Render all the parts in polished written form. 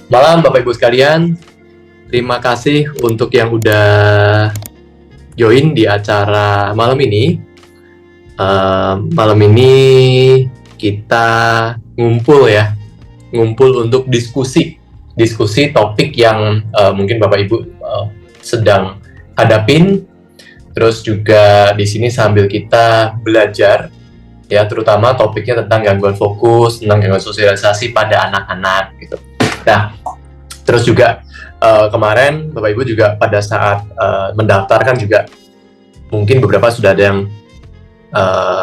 Malam Bapak Ibu sekalian, terima kasih untuk yang udah join di acara malam ini. Malam ini kita ngumpul untuk diskusi topik yang mungkin Bapak Ibu sedang hadapin. Terus juga di sini sambil kita belajar, ya terutama topiknya tentang gangguan fokus, tentang gangguan sosialisasi pada anak-anak gitu. Nah, terus juga kemarin Bapak Ibu juga pada saat mendaftarkan juga mungkin beberapa sudah ada yang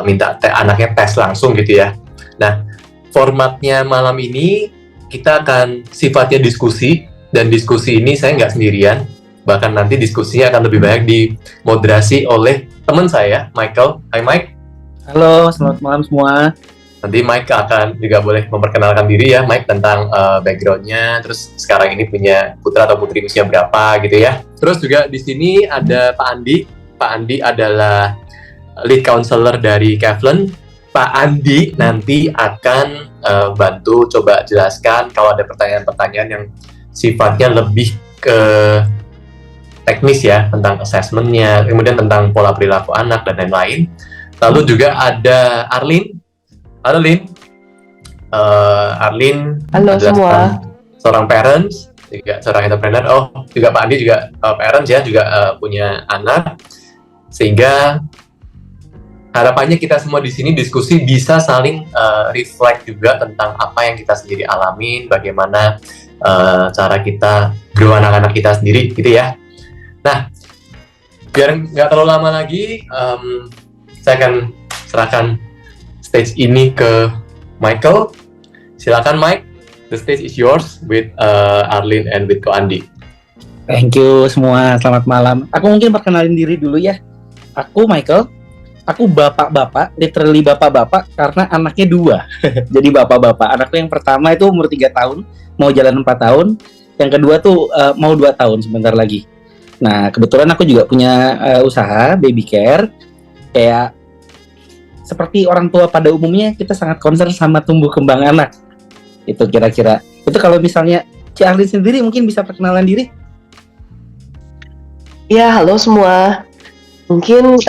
minta anaknya tes langsung gitu ya. Nah, formatnya malam ini kita akan sifatnya diskusi, dan diskusi ini saya nggak sendirian, bahkan nanti diskusinya akan lebih banyak dimoderasi oleh teman saya, Michael. Hai Mike. Halo, selamat malam semua. Nanti Mike akan juga boleh memperkenalkan diri ya, Mike, tentang background-nya, terus sekarang ini punya putra atau putri usia berapa gitu ya. Terus juga di sini ada Pak Andi. Pak Andi adalah lead counselor dari Kevlen. Pak Andi nanti akan bantu coba jelaskan kalau ada pertanyaan-pertanyaan yang sifatnya lebih ke teknis ya, tentang assessment-nya, kemudian tentang pola perilaku anak dan lain-lain. Lalu juga ada Arlin. Halo Lin. Arlin halo semua. Seorang parents, juga seorang entrepreneur. Oh, juga Pak Andi juga parents ya, juga punya anak. Sehingga harapannya kita semua di sini diskusi bisa saling reflect juga tentang apa yang kita sendiri alamin, bagaimana cara kita grow anak-anak kita sendiri gitu ya. Nah, biar nggak terlalu lama lagi, saya akan serahkan stage ini ke Michael. Silakan Mike, the stage is yours with Arlin and with Ko Andi. Thank you semua, selamat malam. Aku mungkin perkenalin diri dulu ya. Aku Michael, aku bapak-bapak, literally bapak-bapak karena anaknya 2. Jadi bapak-bapak. Anakku yang pertama itu umur 3 tahun, mau jalan 4 tahun. Yang kedua tuh mau 2 tahun sebentar lagi. Nah, kebetulan aku juga punya usaha baby care. Kayak seperti orang tua pada umumnya, kita sangat concern sama tumbuh kembang anak. Itu kira-kira. Itu kalau misalnya Ci Arlin sendiri mungkin bisa perkenalan diri. Ya, halo semua. Mungkin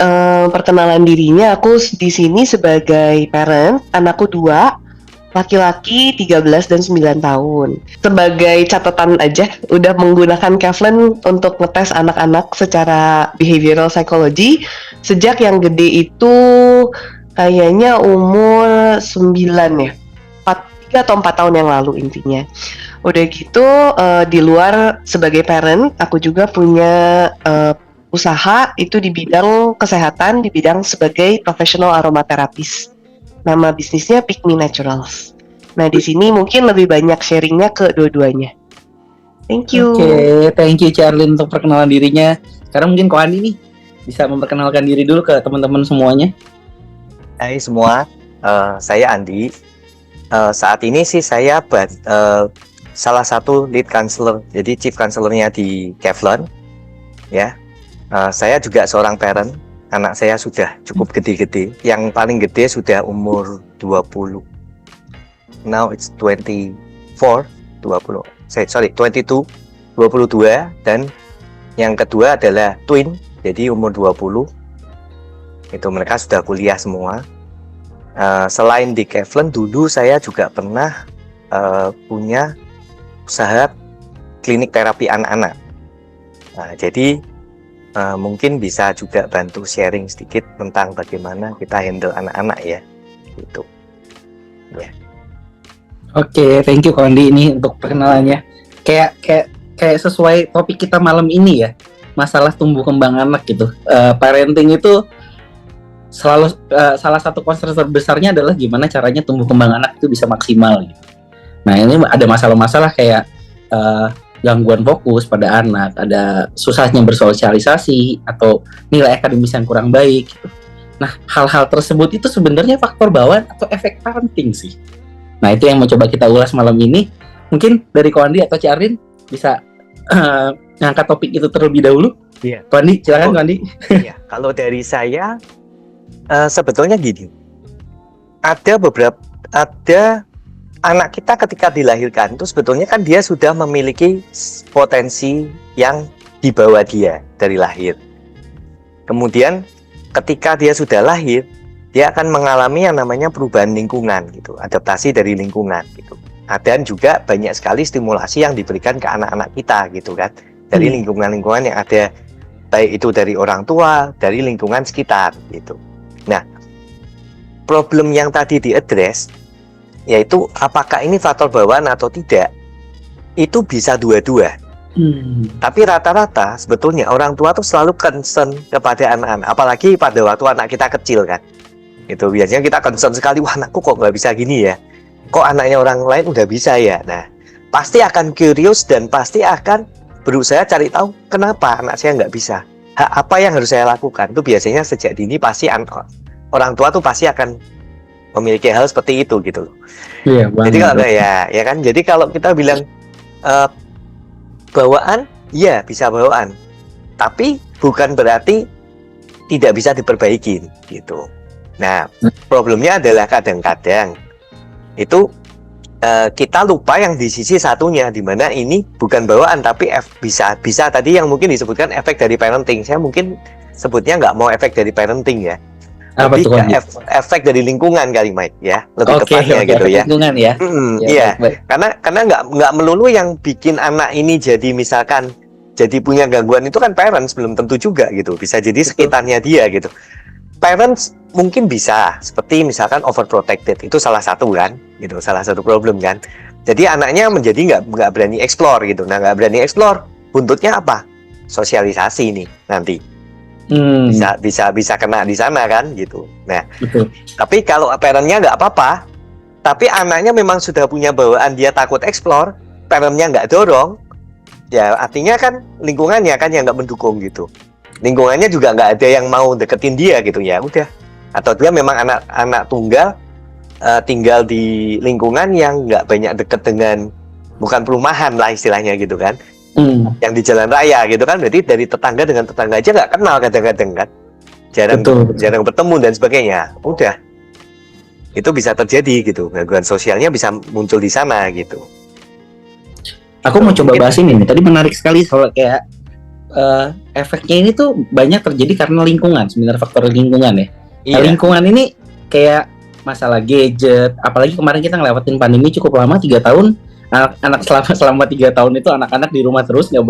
perkenalan dirinya, aku di sini sebagai parent, anakku 2, laki-laki 13 dan 9 tahun. Sebagai catatan aja, udah menggunakan Kevlen untuk ngetes anak-anak secara behavioral psychology sejak yang gede itu kayaknya umur 9 ya, 3 atau 4 tahun yang lalu intinya. Udah gitu, di luar sebagai parent, aku juga punya usaha itu di bidang kesehatan, di bidang sebagai professional aromaterapis. Nama bisnisnya Pick Me Naturals. Nah, di sini mungkin lebih banyak sharingnya ke dua-duanya. Thank you. Oke, thank you Ci Arlin untuk perkenalan dirinya. Sekarang mungkin Ko Andi nih bisa memperkenalkan diri dulu ke teman-teman semuanya. Hai semua, saya Andi. Saat ini sih saya salah satu lead counselor, jadi chief counselornya di Kevlen. Ya, saya juga seorang parent. Anak saya sudah cukup gede-gede. Yang paling gede sudah umur 20. Now it's 22, dan yang kedua adalah twin, jadi umur 20. Itu mereka sudah kuliah semua. Selain di Kevlen, dulu saya juga pernah punya usaha klinik terapi anak-anak. Jadi mungkin bisa juga bantu sharing sedikit tentang bagaimana kita handle anak-anak ya, gitu. Ya. Oke, thank you Ko Andi ini untuk perkenalannya. Kayak sesuai topik kita malam ini ya, masalah tumbuh kembang anak gitu. Parenting itu selalu salah satu concern terbesarnya adalah gimana caranya tumbuh kembang anak itu bisa maksimal gitu. Nah, ini ada masalah-masalah kayak gangguan fokus pada anak, ada susahnya bersosialisasi atau nilai akademis yang kurang baik gitu. Nah, hal-hal tersebut itu sebenarnya faktor bawaan atau efek parenting sih. Nah, itu yang mau coba kita ulas malam ini. Mungkin dari Ko Andi atau Ci Arlin bisa ngangkat topik itu terlebih dahulu. Iya. Ko Andi, silakan Ko Andi. Iya, kalau dari saya sebetulnya gini. Ada anak kita ketika dilahirkan itu sebetulnya kan dia sudah memiliki potensi yang dibawa dia dari lahir. Kemudian ketika dia sudah lahir, dia akan mengalami yang namanya perubahan lingkungan gitu, adaptasi dari lingkungan gitu. Dan juga banyak sekali stimulasi yang diberikan ke anak-anak kita gitu kan, dari lingkungan-lingkungan yang ada, baik itu dari orang tua, dari lingkungan sekitar gitu. Nah, problem yang tadi diadres, yaitu apakah ini faktor bawaan atau tidak, itu bisa dua-dua. Tapi rata-rata sebetulnya orang tua tuh selalu concern kepada anak-anak, apalagi pada waktu anak kita kecil kan. Itu biasanya kita concern sekali, wah anakku kok nggak bisa gini ya, kok anaknya orang lain udah bisa ya. Nah, pasti akan curious dan pasti akan berusaha cari tahu kenapa anak saya nggak bisa, apa yang harus saya lakukan. Itu biasanya sejak dini pasti orang tua tuh pasti akan memiliki hal seperti itu gitu loh. Iya, jadi kalau ya kan, jadi kalau kita bilang bawaan, ya bisa bawaan, tapi bukan berarti tidak bisa diperbaiki gitu. Nah, problemnya adalah kadang-kadang itu kita lupa yang di sisi satunya, di mana ini bukan bawaan tapi bisa tadi yang mungkin disebutkan efek dari parenting. Saya mungkin sebutnya nggak mau efek dari parenting ya, lebih ke efek dari lingkungan kali Mike ya, lebih tepatnya gitu ya. Lingkungan ya. Iya. Karena nggak melulu yang bikin anak ini jadi misalkan jadi punya gangguan itu kan parents, belum tentu juga gitu. Bisa jadi sekitarnya dia gitu. Parents mungkin bisa seperti misalkan overprotected, itu salah satu kan gitu, salah satu problem kan. Jadi anaknya menjadi nggak berani explore gitu. Nah, nggak berani explore, buntutnya apa? Sosialisasi nih nanti. Bisa kena di sana kan gitu. Nah, tapi kalau parentnya nggak apa-apa, tapi anaknya memang sudah punya bawaan dia takut explore, parentnya nggak dorong, ya artinya kan lingkungannya kan yang nggak mendukung gitu. Lingkungannya juga nggak ada yang mau deketin dia gitu, ya udah. Atau dia memang anak tunggal, tinggal di lingkungan yang nggak banyak deket dengan, bukan perumahan lah istilahnya gitu kan. Yang di jalan raya gitu kan, berarti dari tetangga dengan tetangga aja nggak kenal kadang-kadang kan, jarang bertemu dan sebagainya. Udah, itu bisa terjadi gitu, gangguan sosialnya bisa muncul di sana gitu. Aku mau coba bahas ini nih, tadi menarik sekali soal kayak efeknya ini tuh banyak terjadi karena lingkungan, sebenarnya faktor lingkungan ya. Nah, lingkungan ini kayak masalah gadget, apalagi kemarin kita ngelewatin pandemi cukup lama 3 tahun. Anak selama 3 tahun itu anak-anak di rumah terus, nggak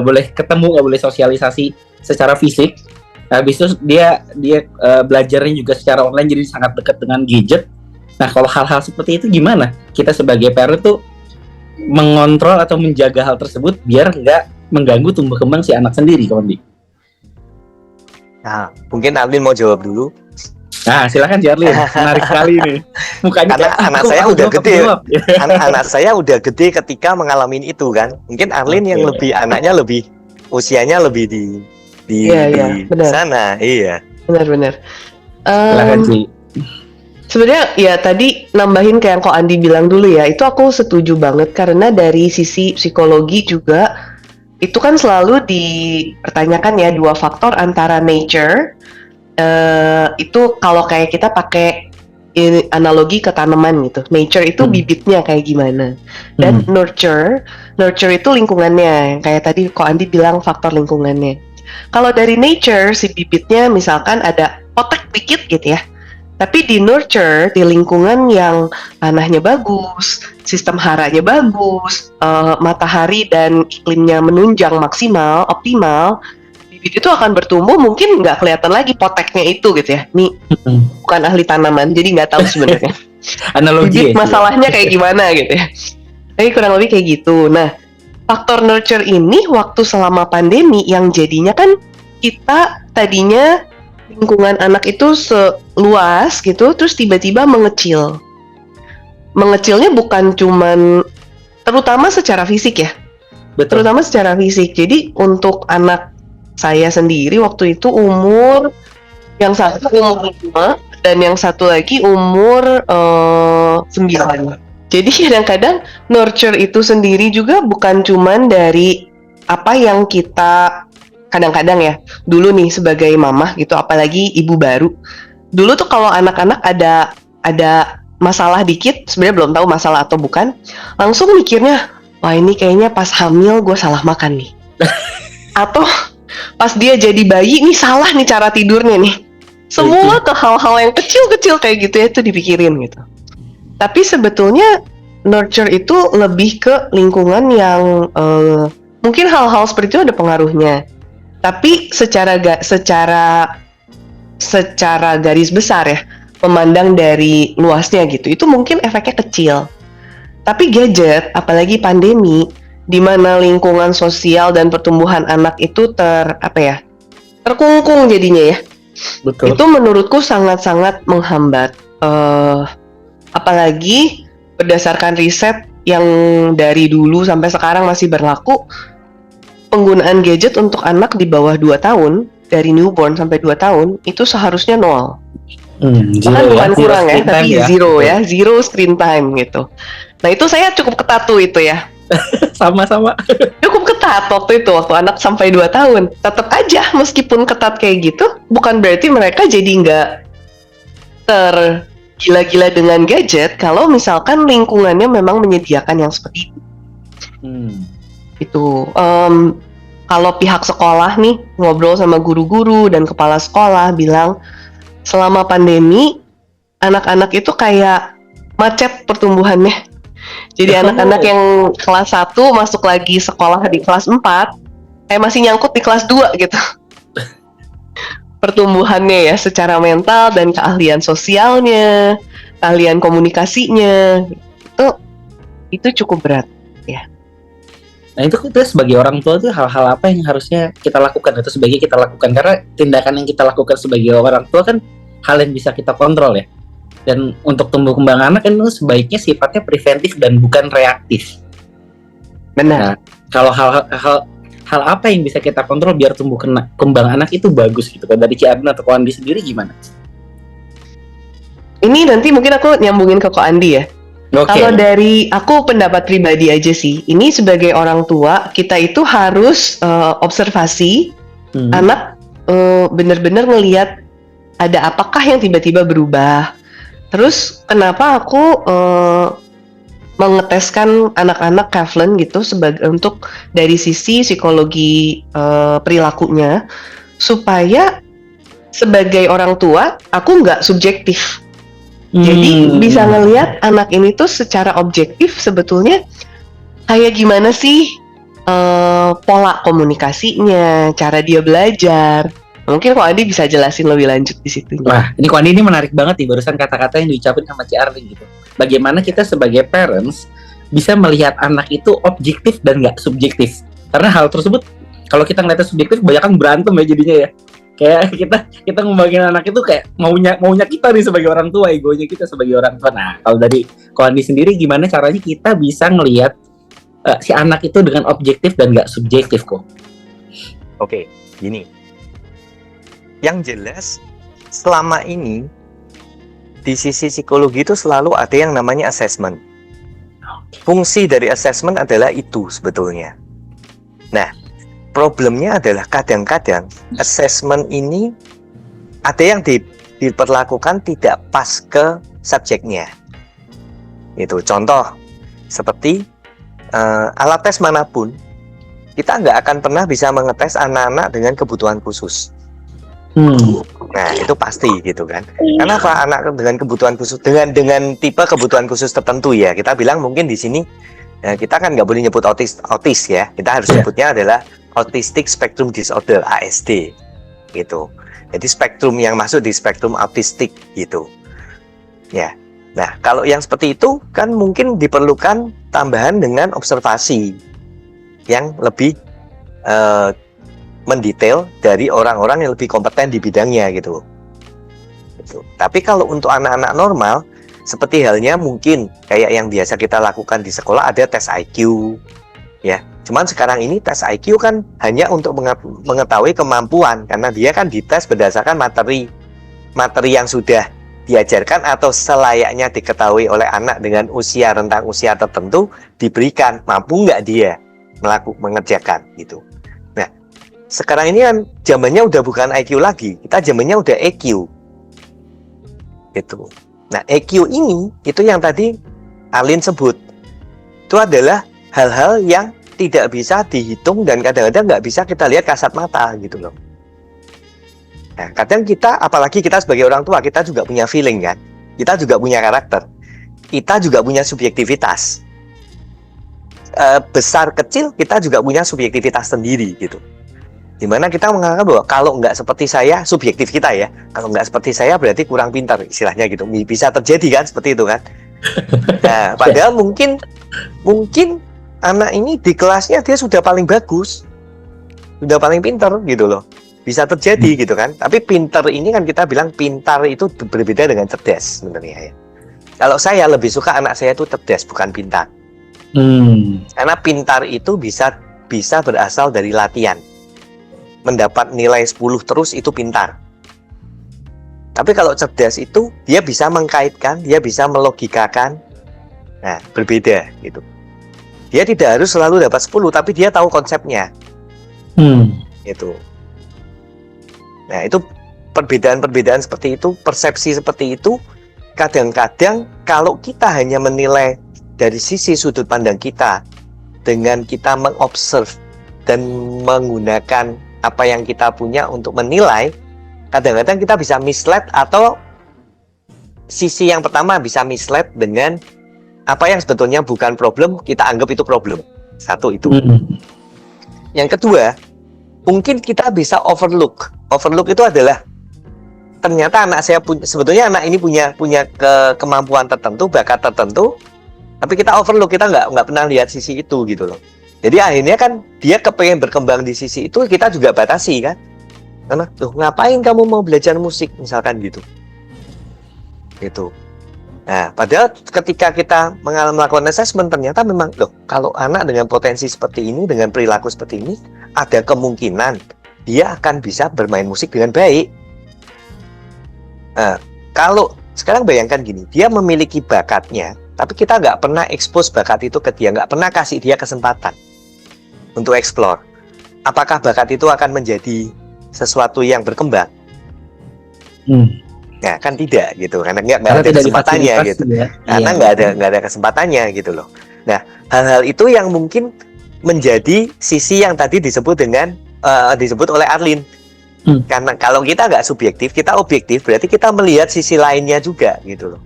boleh ketemu, nggak boleh sosialisasi secara fisik. Habis itu dia belajarnya juga secara online, jadi sangat dekat dengan gadget. Nah, kalau hal-hal seperti itu gimana kita sebagai parent tuh mengontrol atau menjaga hal tersebut biar nggak mengganggu tumbuh kembang si anak sendiri, Kondi? Nah, mungkin Arlin mau jawab dulu. Nah, silakan Jarlin. Menarik sekali nih. Mukanya karena anak saya udah gede. Anak saya udah gede ketika mengalami itu kan. Mungkin Arlin yang lebih, anaknya lebih, usianya lebih di sana. Iya. Benar. Silakan Ci. Sebenarnya ya tadi nambahin kayak yang Ko Andi bilang dulu ya, itu aku setuju banget karena dari sisi psikologi juga itu kan selalu dipertanyakan ya, dua faktor antara nature. Itu kalau kayak kita pakai analogi ke tanaman gitu, nature itu bibitnya kayak gimana, dan nurture itu lingkungannya, kayak tadi Ko Andi bilang faktor lingkungannya. Kalau dari nature si bibitnya misalkan ada potek dikit gitu ya, tapi di nurture, di lingkungan yang tanahnya bagus, sistem haranya bagus, matahari dan iklimnya menunjang maksimal, optimal, bibit itu akan bertumbuh, mungkin nggak kelihatan lagi poteknya itu gitu ya. Nih, bukan ahli tanaman, jadi nggak tahu sebenarnya. Analogi bibit masalahnya kayak gimana gitu ya. Tapi kurang lebih kayak gitu. Nah, faktor nurture ini waktu selama pandemi yang jadinya kan kita tadinya lingkungan anak itu seluas gitu, terus tiba-tiba mengecil. Mengecilnya bukan cuman, terutama secara fisik ya. Betul. Terutama secara fisik. Jadi untuk anak saya sendiri waktu itu umur, yang satu umur 5 dan yang satu lagi umur 9. Jadi kadang-kadang nurture itu sendiri juga bukan cuman dari apa yang kita kadang-kadang ya, dulu nih sebagai mamah gitu, apalagi ibu baru. Dulu tuh kalau anak-anak ada masalah dikit, sebenarnya belum tahu masalah atau bukan, langsung mikirnya, wah ini kayaknya pas hamil gue salah makan nih. Atau pas dia jadi bayi, nih salah nih cara tidurnya nih. Semua ke hal-hal yang kecil-kecil kayak gitu ya, itu dipikirin gitu. Tapi sebetulnya nurture itu lebih ke lingkungan yang mungkin hal-hal seperti itu ada pengaruhnya. Tapi secara garis besar ya, memandang dari luasnya gitu, itu mungkin efeknya kecil. Tapi gadget, apalagi pandemi, di mana lingkungan sosial dan pertumbuhan anak itu terkungkung jadinya ya. Betul. Itu menurutku sangat-sangat menghambat. Apalagi berdasarkan riset yang dari dulu sampai sekarang masih berlaku, penggunaan gadget untuk anak di bawah 2 tahun, dari newborn sampai 2 tahun, itu seharusnya 0. Bahkan bukan kurang ya, tapi zero ya, zero screen time gitu. Nah itu saya cukup ketat tuh itu ya. Sama-sama. Cukup ketat waktu anak sampai 2 tahun. Tetap aja meskipun ketat kayak gitu, bukan berarti mereka jadi nggak tergila-gila dengan gadget kalau misalkan lingkungannya memang menyediakan yang seperti itu. Itu kalau pihak sekolah nih ngobrol sama guru-guru dan kepala sekolah bilang selama pandemi anak-anak itu kayak macet pertumbuhannya. Jadi anak-anak yang kelas 1 masuk lagi sekolah di kelas 4 kayak masih nyangkut di kelas 2 gitu. Pertumbuhannya ya secara mental dan keahlian sosialnya, keahlian komunikasinya itu cukup berat ya. Nah itu kita sebagai orang tua tuh hal-hal apa yang harusnya kita lakukan atau sebaiknya kita lakukan, karena tindakan yang kita lakukan sebagai orang tua kan hal yang bisa kita kontrol ya. Dan untuk tumbuh kembang anak kan itu sebaiknya sifatnya preventif dan bukan reaktif. Benar. Nah, kalau hal apa yang bisa kita kontrol biar tumbuh kembang anak itu bagus gitu kan, dari Ci Adna atau Ko Andi sendiri gimana? Ini nanti mungkin aku nyambungin ke Ko Andi ya. Okay. Kalau dari aku pendapat pribadi aja sih, ini sebagai orang tua kita itu harus observasi anak, bener-bener ngelihat ada apakah yang tiba-tiba berubah. Terus kenapa aku mengeteskan anak-anak Kavlen gitu untuk dari sisi psikologi perilakunya, supaya sebagai orang tua aku nggak subjektif. Jadi bisa ngelihat anak ini tuh secara objektif sebetulnya kayak gimana sih pola komunikasinya, cara dia belajar. Mungkin Ko Andi bisa jelasin lebih lanjut di situ. Wah, ini Ko Andi ini menarik banget nih barusan kata-kata yang diucapin sama Ci Arling gitu. Bagaimana kita sebagai parents bisa melihat anak itu objektif dan nggak subjektif. Karena hal tersebut kalau kita ngeliatnya subjektif kebanyakan berantem ya jadinya ya. Kayak kita ngembangin anak itu kayak maunya kita nih sebagai orang tua, egonya kita sebagai orang tua. Nah, kalau dari Ko Andi sendiri gimana caranya kita bisa ngelihat si anak itu dengan objektif dan nggak subjektif kok? Oke, gini. Yang jelas selama ini di sisi psikologi itu selalu ada yang namanya assessment. Fungsi dari assessment adalah itu sebetulnya. Nah, problemnya adalah kadang-kadang assessment ini ada yang diperlakukan tidak pas ke subjeknya. Itu contoh seperti alat tes manapun, kita nggak akan pernah bisa mengetes anak-anak dengan kebutuhan khusus. Nah itu pasti gitu kan. Kenapa anak dengan kebutuhan khusus dengan tipe kebutuhan khusus tertentu ya? Kita bilang mungkin di sini kita kan nggak boleh nyebut autis ya. Kita harus sebutnya adalah Autistic Spectrum Disorder (ASD) gitu. Jadi spektrum yang masuk di spektrum autistik gitu. Ya. Nah kalau yang seperti itu kan mungkin diperlukan tambahan dengan observasi yang lebih mendetail dari orang-orang yang lebih kompeten di bidangnya gitu. Tapi kalau untuk anak-anak normal, seperti halnya mungkin kayak yang biasa kita lakukan di sekolah ada tes IQ, ya. Cuman sekarang ini tes IQ kan hanya untuk mengetahui kemampuan, karena dia kan dites berdasarkan materi yang sudah diajarkan atau selayaknya diketahui oleh anak dengan rentang usia tertentu, diberikan mampu nggak dia mengerjakan gitu. Sekarang ini kan zamannya udah bukan IQ lagi, kita zamannya udah EQ. Gitu. Nah, EQ ini itu yang tadi Alin sebut. Itu adalah hal-hal yang tidak bisa dihitung dan kadang-kadang nggak bisa kita lihat kasat mata gitu loh. Nah, kadang kita, apalagi kita sebagai orang tua, kita juga punya feeling kan. Kita juga punya karakter. Kita juga punya subjektivitas. Besar kecil kita juga punya subjektivitas sendiri gitu. Dimana kita menganggap bahwa kalau nggak seperti saya, subjektif kita ya, kalau nggak seperti saya berarti kurang pintar istilahnya gitu. Bisa terjadi kan seperti itu kan. Nah, padahal mungkin anak ini di kelasnya dia sudah paling bagus, sudah paling pintar gitu loh. Bisa terjadi gitu kan. Tapi pintar ini kan kita bilang pintar itu berbeda dengan cerdas sebenarnya ya. Kalau saya lebih suka anak saya itu cerdas bukan pintar. Karena pintar itu bisa berasal dari latihan. Mendapat nilai 10 terus itu pintar. Tapi kalau cerdas itu dia bisa mengkaitkan, dia bisa melogikakan. Nah, berbeda gitu. Dia tidak harus selalu dapat 10 tapi dia tahu konsepnya. Gitu. Nah, itu perbedaan-perbedaan seperti itu, persepsi seperti itu, kadang-kadang kalau kita hanya menilai dari sisi sudut pandang kita, dengan kita mengobserv dan menggunakan apa yang kita punya untuk menilai, kadang-kadang kita bisa mislead atau sisi yang pertama bisa mislead dengan apa yang sebetulnya bukan problem, kita anggap itu problem. Satu itu. Yang kedua, mungkin kita bisa overlook. Overlook itu adalah ternyata anak saya sebetulnya anak ini punya kemampuan tertentu, bakat tertentu, tapi kita overlook, kita nggak pernah lihat sisi itu gitu loh. Jadi akhirnya kan dia kepengen berkembang di sisi itu, kita juga batasi kan. Karena tuh ngapain kamu mau belajar musik misalkan gitu. Gitu. Nah, padahal ketika kita melakukan assessment ternyata memang loh, kalau anak dengan potensi seperti ini, dengan perilaku seperti ini, ada kemungkinan dia akan bisa bermain musik dengan baik. Nah, kalau sekarang bayangkan gini, dia memiliki bakatnya, tapi kita nggak pernah expose bakat itu ke dia, nggak pernah kasih dia kesempatan untuk explore. Apakah bakat itu akan menjadi sesuatu yang berkembang? Nah, kan tidak gitu, karena nggak ada kesempatannya gitu. Ya. Karena nggak ada kesempatannya gitu loh. Nah, hal-hal itu yang mungkin menjadi sisi yang tadi disebut oleh Arlin. Karena kalau kita nggak subjektif, kita objektif, berarti kita melihat sisi lainnya juga gitu loh.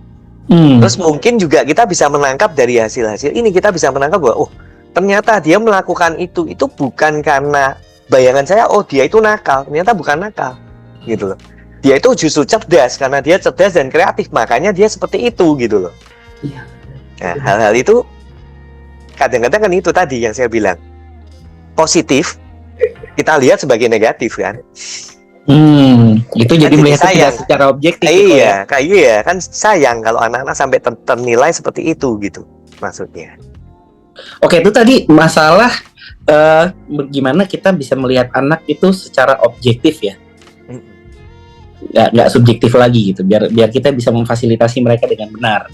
Terus mungkin juga kita bisa menangkap dari hasil-hasil ini, kita bisa menangkap bahwa ternyata dia melakukan itu bukan karena bayangan saya, dia itu nakal. Ternyata bukan nakal gitu loh. Dia itu justru cerdas, karena dia cerdas dan kreatif, makanya dia seperti itu gitu loh. Nah, hal-hal itu kadang-kadang kan itu tadi yang saya bilang, positif kita lihat sebagai negatif kan. Itu jadi melihat tidak secara objektif. Iya, kan sayang kalau anak-anak sampai ternilai seperti itu gitu maksudnya. Oke, itu tadi masalah bagaimana kita bisa melihat anak itu secara objektif ya. Nggak subjektif lagi gitu, biar kita bisa memfasilitasi mereka dengan benar.